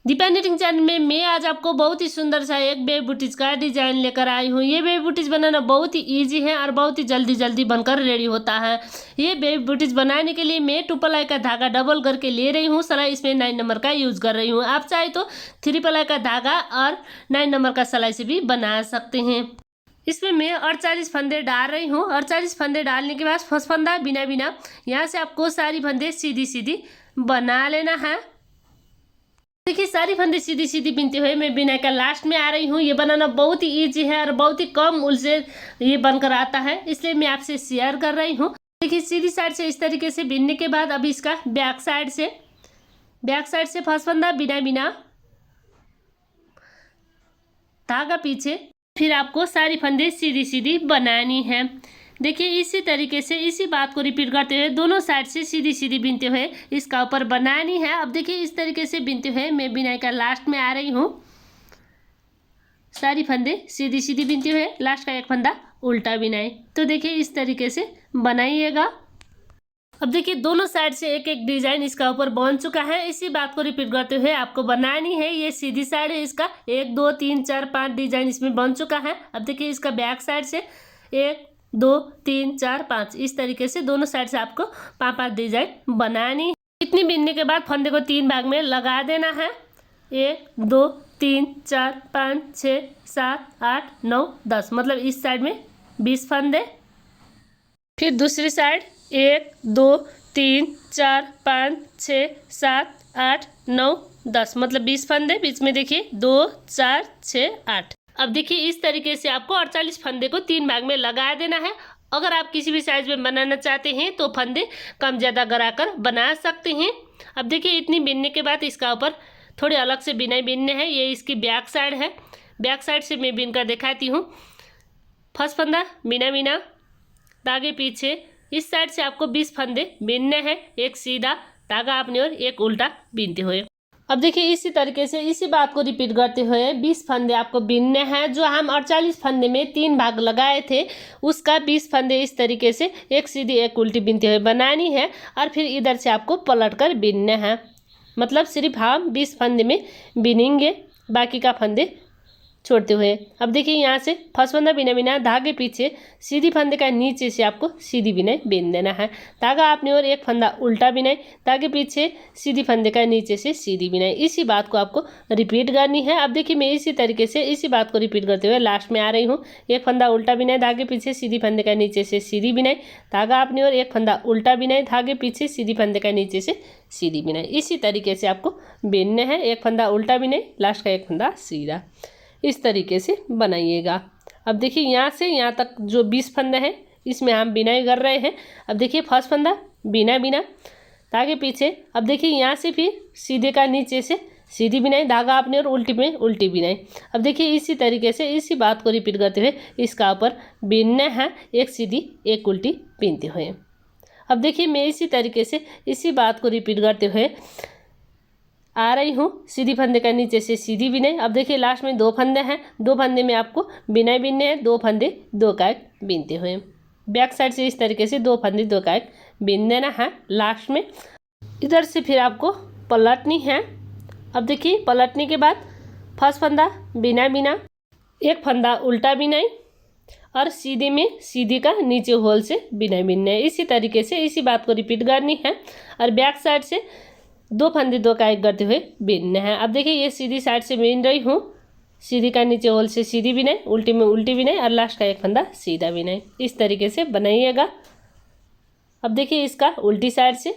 Deepa knitting channel में मैं आज आपको बहुत ही सुंदर सा एक बेबी बूटीज का डिजाइन लेकर आई हूँ। ये बेबी बूटीज बनाना बहुत ही इजी है और बहुत ही जल्दी बनकर रेडी होता है। ये बेबी बूटीज बनाने के लिए मैं 2 प्लाई का धागा डबल करके ले रही हूँ। सिलाई इसमें 9 नंबर का यूज कर रही हूँ। आप चाहे तो 3 प्लाई का धागा और 9 नंबर का सिलाई से भी बना सकते हैं। इसमें मैं 48 फंदे डाल रही हूँ। 48 फंदे डालने के बाद फर्स्ट फंदा बिना यहाँ से आपको सारी फंदे सीधी बना लेना है। देखिए सारी फंदे सीधी बिनते हुए मैं बिना का लास्ट में आ रही हूँ। ये बनाना बहुत ही इजी है और बहुत ही कम उल से ये बनकर आता है, इसलिए मैं आपसे शेयर कर रही हूँ। देखिए सीधी साइड से इस तरीके से बिनने के बाद अब इसका बैक साइड से फर्स्ट फंदा बिना धागा पीछे, फिर आपको सारी फंदे सीधी बनानी है। देखिए इसी तरीके से इसी बात को रिपीट करते हुए दोनों साइड से सीधी बिनते हुए इसका ऊपर बनानी है। अब देखिए इस तरीके से बिनते हुए मैं बिनाई का लास्ट में आ रही हूँ। सारी फंदे सीधी बिनते हुए लास्ट का एक फंदा उल्टा बिनाई। तो देखिए इस तरीके से बनाइएगा। अब देखिए दोनों साइड से एक डिजाइन इसका ऊपर बन चुका है। इसी बात को रिपीट करते हुए आपको बनानी है। ये सीधी साइड है, इसका 1 2 3 4 5 डिजाइन इसमें बन चुका है। अब देखिए इसका बैक साइड से 1 2 3 4 5 इस तरीके से दोनों साइड से आपको 5 डिजाइन बनानी है। इतनी बिनने के बाद फंदे को 3 भाग में लगा देना है। 1 2 3 4 5 6 7 8 9 10, मतलब इस साइड में 20 फंदे। फिर दूसरी साइड 1 2 3 4 5 6 7 8 9 10, मतलब 20 फंदे। बीच में देखिए 2 4 6 8। अब देखिए इस तरीके से आपको 48 फंदे को 3 भाग में लगा देना है। अगर आप किसी भी साइज में बनाना चाहते हैं तो फंदे कम ज़्यादा कराकर बना सकते हैं। अब देखिए इतनी बिनने के बाद इसका ऊपर थोड़े अलग से बिनाई बिनने हैं। ये इसकी बैक साइड है। बैक साइड से मैं बिन कर दिखाती हूँ। फर्स्ट फंदा बिना धागे पीछे, इस साइड से आपको 20 फंदे बिनने हैं। एक सीधा धागा अपनी ओर, एक उल्टा बिनते हुए। अब देखिए इसी तरीके से इसी बात को रिपीट करते हुए 20 फंदे आपको बिनने हैं। जो हम 48 फंदे में 3 भाग लगाए थे उसका 20 फंदे इस तरीके से एक सीधी एक उल्टी बिनते हुए बनानी है और फिर इधर से आपको पलट कर बिनने हैं। मतलब सिर्फ हम 20 फंदे में बिनेंगे, बाकी का फंदे छोड़ते हुए। अब देखिए यहाँ से फर्स्ट फंदा बिना धागे पीछे सीधी फंदे का नीचे से आपको सीधी बिनाई बिन देना है। धागा अपनी ओर, एक फंदा उल्टा बिनाई, धागे पीछे सीधी फंदे का नीचे से सीधी बिनाई। इसी बात को आपको रिपीट करनी है। अब देखिए मैं इसी तरीके से इसी बात को रिपीट करते हुए लास्ट में आ रही हूँ। एक फंदा उल्टा बिनाई, धागे पीछे सीधी फंदे का नीचे से सीधी बिनाई, धागा अपनी ओर, एक फंदा उल्टा बिनाई, धागे पीछे सीधी फंदे का नीचे से सीधी बिनाई। इसी तरीके से आपको बिनने हैं। एक फंदा उल्टा बिनाई, लास्ट का एक फंदा सीधा, इस तरीके से बनाइएगा। अब देखिए यहाँ से यहाँ तक जो 20 फंदे हैं इसमें हम बिनाई कर रहे हैं। अब देखिए फर्स्ट फंदा बिना धागे पीछे। अब देखिए यहाँ से फिर सीधे का नीचे से सीधी बिनाई, धागा अपने और उल्टी में उल्टी बिनाई। अब देखिए इसी तरीके से इसी बात को रिपीट करते हुए इसका ऊपर बिनना है, एक सीधी एक उल्टी बिनते हुए। अब देखिए मैं इसी तरीके से इसी बात को रिपीट करते हुए आ रही हूँ। सीधी फंदे का नीचे से सीधी बिनाई। अब देखिए लास्ट में 2 फंदे हैं। 2 फंदे में आपको बिनाई बिनने हैं। 2 फंदे 2 का एक बिनते हुए बैक साइड से इस तरीके से 2 फंदे 2 का एक बिन देना है लास्ट में। इधर से फिर आपको पलटनी है। अब देखिए पलटने के बाद फर्स्ट फंदा बिना एक फंदा उल्टा बिनाई और सीधे में सीधी का नीचे होल से बिनाई बिनना है। इसी तरीके से इसी बात को रिपीट करनी है और बैक साइड से 2 फंदे 2 का एक करते हुए बिनना है। अब देखिए ये सीधी साइड से बिन रही हूँ। सीधी का नीचे होल से सीधी बिनाई, उल्टी में उल्टी बिनाई और लास्ट का एक फंदा सीधा बिनाई। इस तरीके से बनाइएगा। अब देखिए इसका उल्टी साइड से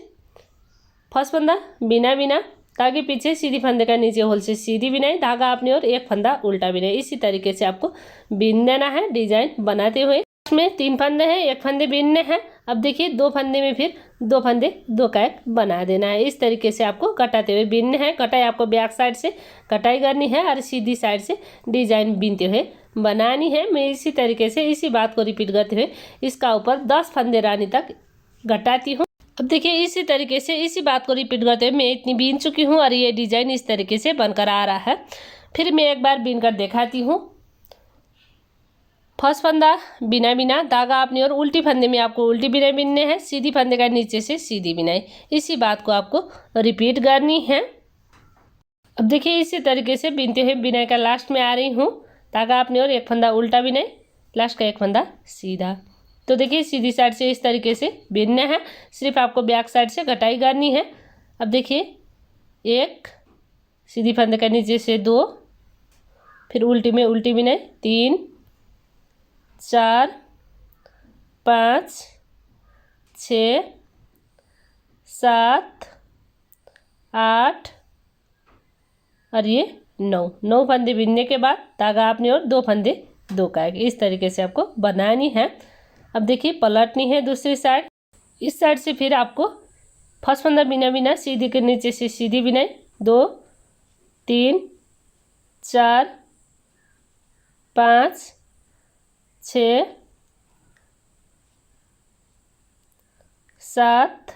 फर्स्ट फंदा बिना धागे पीछे सीधी फंदे का नीचे होल से सीधी बिनाई, धागा अपनी ओर, एक फंदा उल्टा बिनाई। इसी तरीके से आपको बिन देना है डिजाइन बनाते हुए। इसमें 3 फंदे हैं, एक फंदे बिनने हैं। अब देखिए 2 फंदे में फिर 2 फंदे 2 का एक बना देना है। इस तरीके से आपको कटाते हुए बिनने हैं। कटाई आपको बैक साइड से कटाई करनी है और सीधी साइड से डिजाइन बिनते हुए बनानी है। मैं इसी तरीके से इसी बात को रिपीट करते हुए इसका ऊपर 10 फंदे रानी तक घटाती हूँ। अब देखिए इसी तरीके से इसी बात को रिपीट करते हुए मैं इतनी बीन चुकी हूँ और ये डिजाइन इस तरीके से बनकर आ रहा है। फिर मैं एक बार बीन कर दिखाती हूँ। फर्स्ट फंदा बिना धागा अपनी ओर, उल्टी फंदे में आपको उल्टी बिनाई बिनने हैं। सीधी फंदे का नीचे से सीधी बिनाई। इसी बात को आपको रिपीट करनी है। अब देखिए इसी तरीके से बीनते हुए बिनाई का लास्ट में आ रही हूँ। धागा अपनी ओर, एक फंदा उल्टा बिनाई, लास्ट का एक फंदा सीधा। तो देखिए सीधी साइड से इस तरीके से बीनना है, सिर्फ आपको बैक साइड से कटाई करनी है। अब देखिए एक सीधी फंदे का नीचे से 2, फिर उल्टी में उल्टी बिनाई 3 4 5 6 7 8 और ये 9 फंदे बीनने के बाद धागा अपनी ओर 2 फंदे 2 का एक, इस तरीके से आपको बनानी है। अब देखिए पलटनी है दूसरी साइड। इस साइड से फिर आपको फर्स्ट फंदा बिना बिना सीधी के नीचे से सीधी बिनाई 2 3 4 5 6 7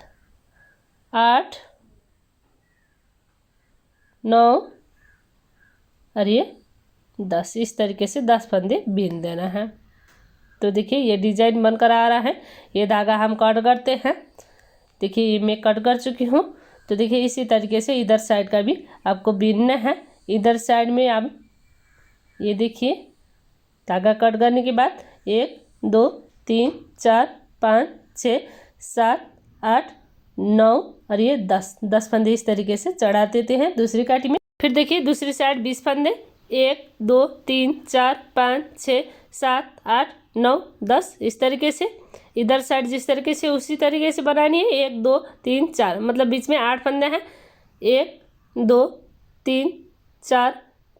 8 9 और ये 10, इस तरीके से 10 फंदे बीन देना है। तो देखिए ये डिजाइन बनकर आ रहा है। ये धागा हम कट करते हैं। देखिए ये मैं कट कर चुकी हूँ। तो देखिए इसी तरीके से इधर साइड का भी आपको बीनना है। इधर साइड में आप ये देखिए धागा कट करने के बाद 1 2 3 4 5 6 7 8 9 और ये 10 फंदे इस तरीके से चढ़ा देते हैं दूसरी काटी में। फिर देखिए दूसरी साइड 20 फंदे 1 2 3 4 5 6 7 8 9 10 इस तरीके से। इधर साइड जिस तरीके से उसी तरीके से बनानी है। 1 2 3 4 मतलब बीच में 8 फंदे हैं। 1 2 3 4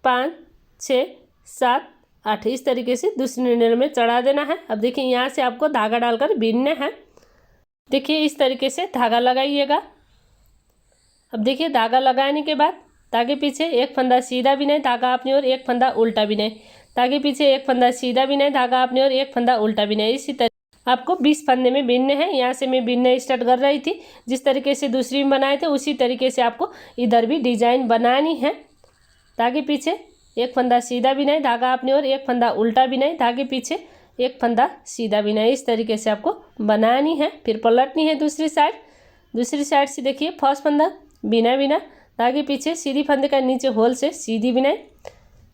5 6 7 8 इस तरीके से दूसरी नीडल में चढ़ा देना है। अब देखिए यहाँ से आपको धागा डालकर बीनना है। देखिए इस तरीके से धागा लगाइएगा। अब देखिए धागा लगाने के बाद धागे पीछे एक फंदा सीधा बिनाई, धागा अपनी ओर एक फंदा उल्टा बिनाई, धागे पीछे एक फंदा सीधा बिनाई, धागा अपनी ओर एक फंदा उल्टा बिनाई। इसी तरह आपको 20 फंदे में बीनने हैं। यहाँ से मैं बीनना स्टार्ट कर रही थी। जिस तरीके से दूसरी में बनाए थे उसी तरीके से आपको इधर भी डिजाइन बनानी है। धागे पीछे एक फंदा सीधा बिनाई, धागा अपनी ओर एक फंदा उल्टा बिनाई, धागे पीछे एक फंदा सीधा बिनाई। इस तरीके से आपको बनानी है। फिर पलटनी है दूसरी साइड। दूसरी साइड से देखिए फर्स्ट फंदा बिना बिना, धागे पीछे सीधी फंदे का नीचे होल से सीधी बिनाई,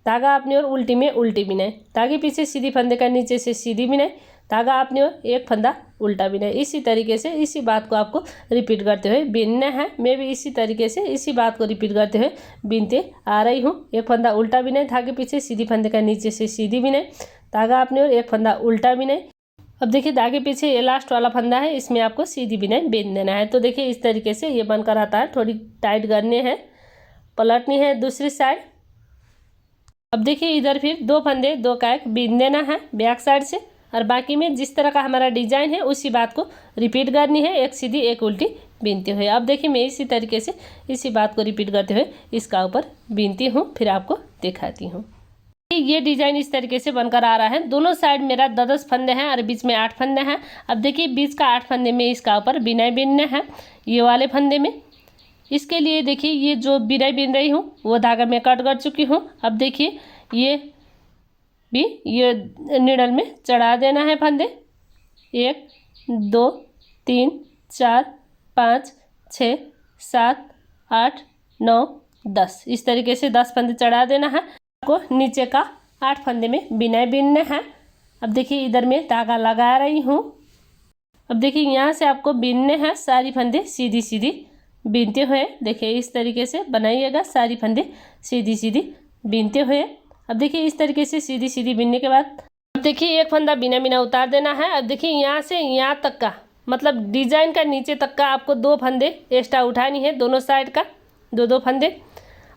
धागा अपनी ओर उल्टी में उल्टी बिनाई, धागे पीछे सीधी फंदे का नीचे से सीधी बिनाई, धागा अपनी ओर एक फंदा उल्टा बिनाई। इसी तरीके से इसी बात को आपको रिपीट करते हुए बीनना है। मैं भी इसी तरीके से इसी बात को रिपीट करते हुए बीनते आ रही हूँ। एक फंदा उल्टा बिनाई, धागे पीछे सीधी फंदे का नीचे से सीधी बिनाई, धागा अपनी ओर एक फंदा उल्टा बिनाई। अब देखिए धागे पीछे ये लास्ट वाला फंदा है, इसमें आपको सीधी बिनाई बीन देना है। तो देखिए इस तरीके से ये बनकर आता है। थोड़ी टाइट करनी है, पलटनी है दूसरी साइड। अब देखिए इधर फिर 2 फंदे 2 का एक बीन देना है बैक साइड से, और बाकी में जिस तरह का हमारा डिजाइन है उसी बात को रिपीट करनी है, एक सीधी एक उल्टी बीनते हुए। अब देखिए मैं इसी तरीके से इसी बात को रिपीट करते हुए इसका ऊपर बीनती हूँ, फिर आपको दिखाती हूँ। ये डिजाइन इस तरीके से बनकर आ रहा है। दोनों साइड मेरा 10 फंदे हैं और बीच में 8 फंदे हैं। अब देखिए बीच का 8 फंदे में इसका ऊपर बिनाई बीनना है, ये वाले फंदे में। इसके लिए देखिए ये जो बिनाई बीन रही हूँ वो धागा मैं कट कर चुकी हूँ। अब देखिए ये भी ये नीडल में चढ़ा देना है फंदे। 1 2 3 4 5 6 7 8 9 10 इस तरीके से 10 फंदे चढ़ा देना है। आपको नीचे का 8 फंदे में बिनाई बीनना है। अब देखिए इधर मैं धागा लगा रही हूँ। अब देखिए यहाँ से आपको बीनने हैं सारी फंदे सीधी सीधी बीनते हुए। देखिए इस तरीके से बनाइएगा, सारी फंदे सीधी सीधी बीनते हुए। अब देखिए इस तरीके से सीधी सीधी बीनने के बाद अब देखिए एक फंदा बिना बिना उतार देना है। अब देखिए यहाँ से यहाँ तक का मतलब डिजाइन का नीचे तक का आपको 2 फंदे एक्स्ट्रा उठानी है, दोनों साइड का 2 फंदे,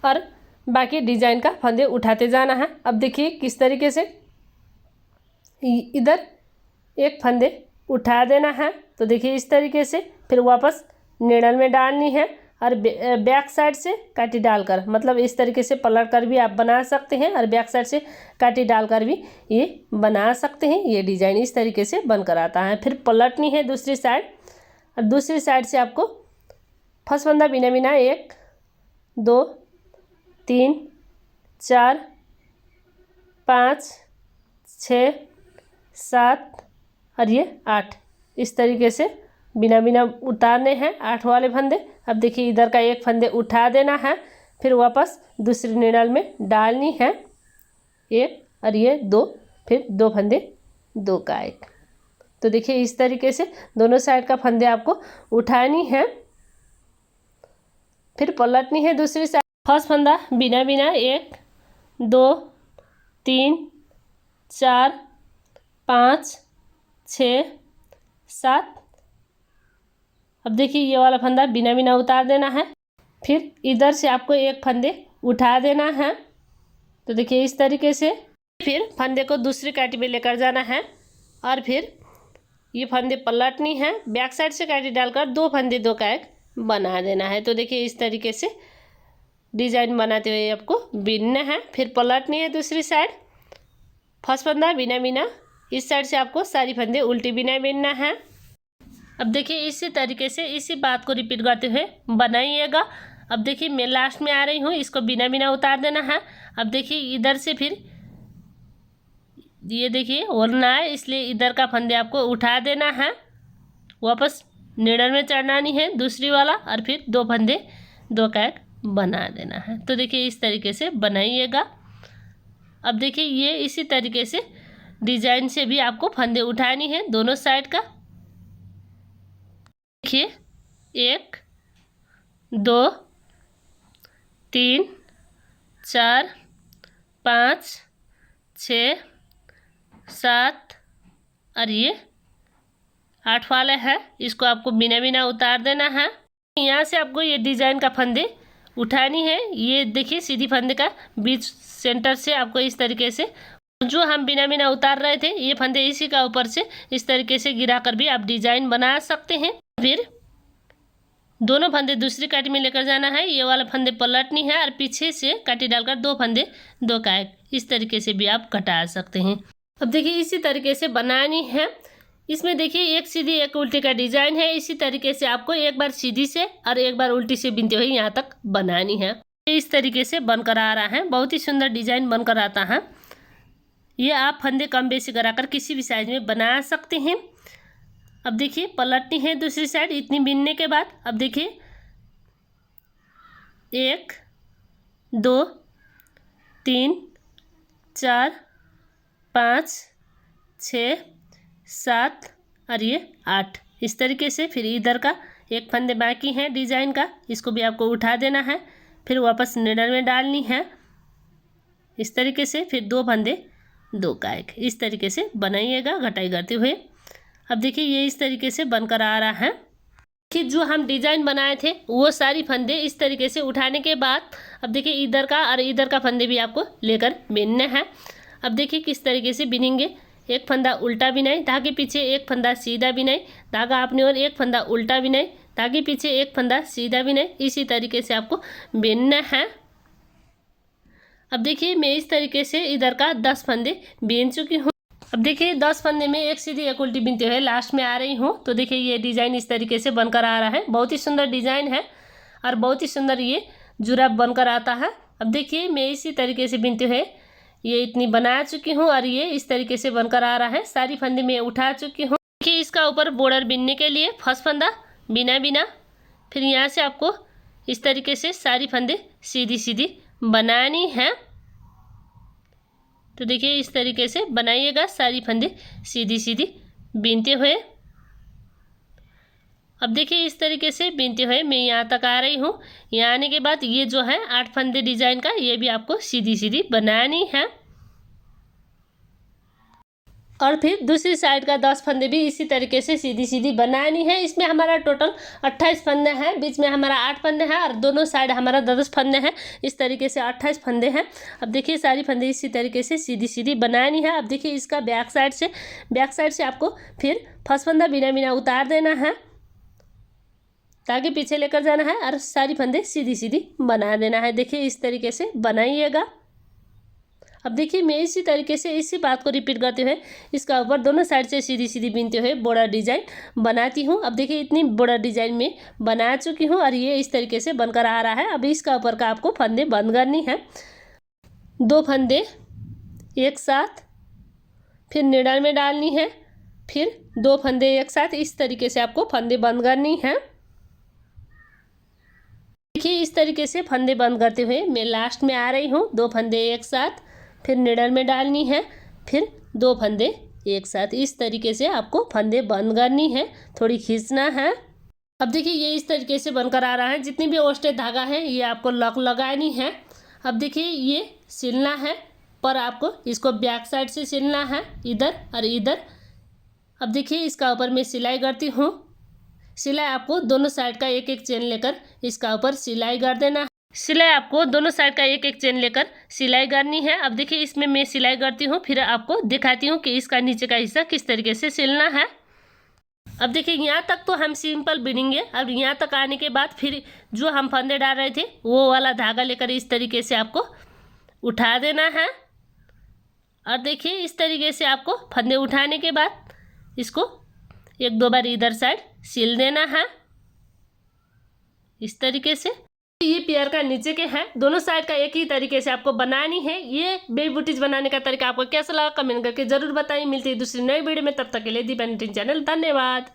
और बाकी डिजाइन का फंदे उठाते जाना है। अब देखिए किस तरीके से इधर एक फंदे उठा देना है। तो देखिए इस तरीके से फिर वापस नीडल में डालनी है, और बैक साइड से काटी डालकर मतलब इस तरीके से पलट कर भी आप बना सकते हैं, और बैक साइड से काटी डालकर भी ये बना सकते हैं। ये डिज़ाइन इस तरीके से बनकर आता है। फिर पलटनी है दूसरी साइड, और दूसरी साइड से आपको फर्स्ट फंदा बिना बिना 1 2 3 4 5 6 7 और ये 8 इस तरीके से बिना बिना उतारने हैं 8 वाले फंदे। अब देखिए इधर का एक फंदे उठा देना है, फिर वापस दूसरी नीडल में डालनी है, एक और ये दो, फिर दो फंदे दो का एक। तो देखिए इस तरीके से दोनों साइड का फंदे आपको उठानी है, फिर पलटनी है दूसरी साइड। फर्स्ट फंदा बिना बिना, एक दो तीन चार पाँच छः सात। अब देखिए ये वाला फंदा बिना बिना उतार देना है, फिर इधर से आपको एक फंदे उठा देना है। तो देखिए इस तरीके से फिर फंदे को दूसरी काटी में लेकर जाना है और फिर ये फंदे पलटनी है, बैक साइड से काटी डालकर दो फंदे दो का एक बना देना है। तो देखिए इस तरीके से डिजाइन बनाते हुए आपको बिनना है, फिर पलटनी है दूसरी साइड। फर्स्ट फंदा बिना बिना, इस साइड से आपको सारी फंदे उल्टी बिना बिनना है। अब देखिए इसी तरीके से इसी बात को रिपीट करते हुए बनाइएगा। अब देखिए मैं लास्ट में आ रही हूँ, इसको बिना बिना उतार देना है। अब देखिए इधर से फिर ये देखिए ओढ़ना है, इसलिए इधर का फंदे आपको उठा देना है, वापस नीडल में चढ़ानी है दूसरी वाला और फिर दो फंदे दो का एक बना देना है। तो देखिए इस तरीके से बनाइएगा। अब देखिए ये इसी तरीके से डिजाइन से भी आपको फंदे उठानी है दोनों साइड का। देखिए एक दो तीन चार पाँच छः सात और ये 8 वाले है, इसको आपको बिना बिना उतार देना है। यहाँ से आपको ये डिजाइन का फंदे उठानी है। ये देखिए सीधी फंदे का बीच सेंटर से आपको इस तरीके से, जो हम बिना बिना उतार रहे थे ये फंदे इसी का ऊपर से इस तरीके से गिरा कर भी आप डिजाइन बना सकते हैं। फिर दोनों फंदे दूसरी काटी में लेकर जाना है, ये वाला फंदे पलटनी है और पीछे से काटी डालकर दो फंदे दो का एक, इस तरीके से भी आप कटा सकते हैं। अब देखिए इसी तरीके से बनानी है। इसमें देखिए एक सीधी एक उल्टी का डिजाइन है, इसी तरीके से आपको एक बार सीधी से और एक बार उल्टी से बिनते हुए यहाँ तक बनानी है। इस तरीके से बनकर आ रहा है, बहुत ही सुंदर डिजाइन बनकर आता है। ये आप फंदे कम बेसी कराकर किसी भी साइज में बना सकते हैं। अब देखिए पलटनी है दूसरी साइड इतनी बिनने के बाद। अब देखिए एक दो तीन चार पाँच छः सात और ये 8, इस तरीके से। फिर इधर का एक फंदे बाकी हैं डिजाइन का, इसको भी आपको उठा देना है, फिर वापस नीडल में डालनी है इस तरीके से। फिर दो फंदे दो का एक, इस तरीके से बनाइएगा घटाई करते हुए। अब देखिए ये इस तरीके से बनकर आ रहा है कि जो हम डिजाइन बनाए थे वो सारी फंदे इस तरीके से उठाने के बाद अब देखिए इधर का और इधर का फंदे भी आपको लेकर बिनना है। अब देखिए किस तरीके से बिनेंगे, एक फंदा उल्टा बिनाई, धागे पीछे एक फंदा सीधा बिनाई, धागा अपनी ओर एक फंदा उल्टा बिनाई, धागे पीछे एक फंदा सीधा बिनाई, इसी तरीके से आपको बिनना है। अब देखिए मैं इस तरीके से इधर का 10 फंदे बिन चुकी हूँ। अब देखिए 10 फंदे में एक सीधी एक उल्टी बिनते हुए लास्ट में आ रही हूँ। तो देखिए ये डिज़ाइन इस तरीके से बनकर आ रहा है, बहुत ही सुंदर डिज़ाइन है और बहुत ही सुंदर ये जुराब बनकर आता है। अब देखिए मैं इसी तरीके से बिनते हुए ये इतनी बना चुकी हूँ और ये इस तरीके से बनकर आ रहा है। सारी फंदे मैं उठा चुकी हूँ। देखिए इसका ऊपर बॉर्डर बिनने के लिए फर्स्ट फंदा बिना बिना, फिर यहाँ से आपको इस तरीके से सारी फंदे सीधी सीधी बनानी है। तो देखिए इस तरीके से बनाइएगा सारी फंदे सीधी सीधी बिनते हुए। अब देखिए इस तरीके से बिनते हुए मैं यहाँ तक आ रही हूँ। यहाँ आने के बाद ये जो है 8 फंदे डिजाइन का ये भी आपको सीधी सीधी बनानी है और फिर दूसरी साइड का 10 फंदे भी इसी तरीके से सीधी सीधी बनानी है। इसमें हमारा टोटल 28 फंदे हैं, बीच में हमारा 8 फंदे हैं और दोनों साइड हमारा 10 फंदे हैं, इस तरीके से 28 फंदे हैं। अब देखिए सारी फंदे इसी तरीके से सीधी सीधी बनानी है। अब देखिए इसका बैक साइड से आपको फिर फर्स्ट फंदा बिना बिना उतार देना है, ताकि पीछे लेकर जाना है और सारी फंदे सीधी सीधी बना देना है। देखिए इस तरीके से बनाइएगा। अब देखिए मैं इसी तरीके से इसी बात को रिपीट करते हुए इसका ऊपर दोनों साइड से सीधी सीधी बिनते हुए बॉर्डर डिजाइन बनाती हूँ। अब देखिए इतनी बॉर्डर डिजाइन में बना चुकी हूँ और ये इस तरीके से बनकर आ रहा है। अब इसका ऊपर का आपको फंदे बंद करनी है, 2 फंदे एक साथ, फिर निडल में डालनी है, फिर 2 फंदे एक साथ, इस तरीके से आपको फंदे बंद करनी है। देखिए इस तरीके से फंदे बंद करते हुए मैं लास्ट में आ रही हूँ। 2 फंदे एक साथ, फिर निडल में डालनी है, फिर 2 फंदे एक साथ। इस तरीके से आपको फंदे बंद करनी है, थोड़ी खींचना है। अब देखिए ये इस तरीके से बनकर आ रहा है। जितनी भी ओस्टेड धागा है ये आपको लॉक लगानी है। अब देखिए ये सिलना है, पर आपको इसको बैक साइड से सिलना है, इधर और इधर। अब देखिए इसका ऊपर मैं सिलाई करती हूँ। सिलाई आपको दोनों साइड का एक एक चेन लेकर इसका ऊपर सिलाई कर देना है। सिलाई आपको दोनों साइड का एक एक चेन लेकर सिलाई करनी है। अब देखिए इसमें मैं सिलाई करती हूँ, फिर आपको दिखाती हूँ कि इसका नीचे का हिस्सा किस तरीके से सिलना है। अब देखिए यहाँ तक तो हम सिंपल बिनेंगे। अब यहाँ तक आने के बाद फिर जो हम फंदे डाल रहे थे वो वाला धागा लेकर इस तरीके से आपको उठा देना है। और देखिए इस तरीके से आपको फंदे उठाने के बाद इसको 1-2 बार इधर साइड सिल देना है, इस तरीके से। ये पेयर का नीचे के हैं, दोनों साइड का एक ही तरीके से आपको बनानी है। ये बेबी बूटीज बनाने का तरीका आपको कैसा लगा कमेंट करके जरूर बताइए। मिलती है दूसरी नई वीडियो में, तब तक के लिए दीपा नितिन चैनल। धन्यवाद।